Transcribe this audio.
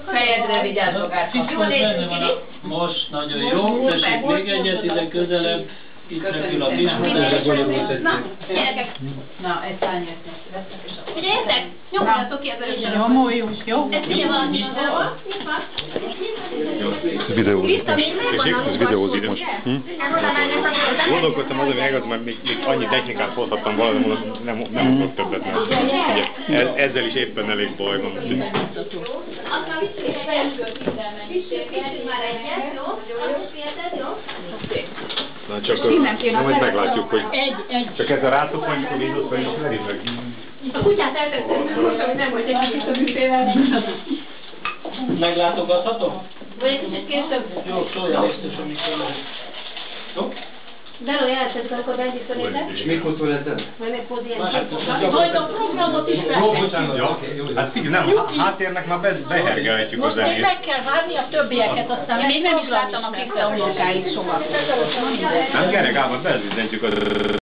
Fejedre vigyázz magát. Jól nézünk ki? Most nagyon jó, tessék még egyet ide közelebb. Itt repül a kis Na, gyerekek! Na, egy tányért veszek és akkor... Figyeljetek! Nyomjátok ki ezen! Nyomoljunk, jó? Ez ugye valami valahol? Ez videózik most. Gondolkodtam azon, hogy mert még annyi technikát hozhattam valami, nem akarok többet, mert ugye, ezzel is éppen elég baj van. Aztán vissza már egyet, jó? Azt figyelted, jó? Na csak majd meglátjuk, hogy csak ez a rátok mondjuk a Windows felismeri meg. A kutyát eltettem, hogy nem volt egy kicsit a büfével. Meglátogathatom? Vagy egy kicsit később. Jó, szólja biztos, amikor lesz. Jó? Beló jelentett, akkor beindítanétek. És mikor született? Vagy még pont ilyen. Majd a programot is Hát figyelj, nem, a háttérnek már behergelhetjük a most még zenét. meg kell várni a többieket, aztán Még nem is láttam a kikre a munkáit soha. Nem, gyere Gábor, beüzenjük az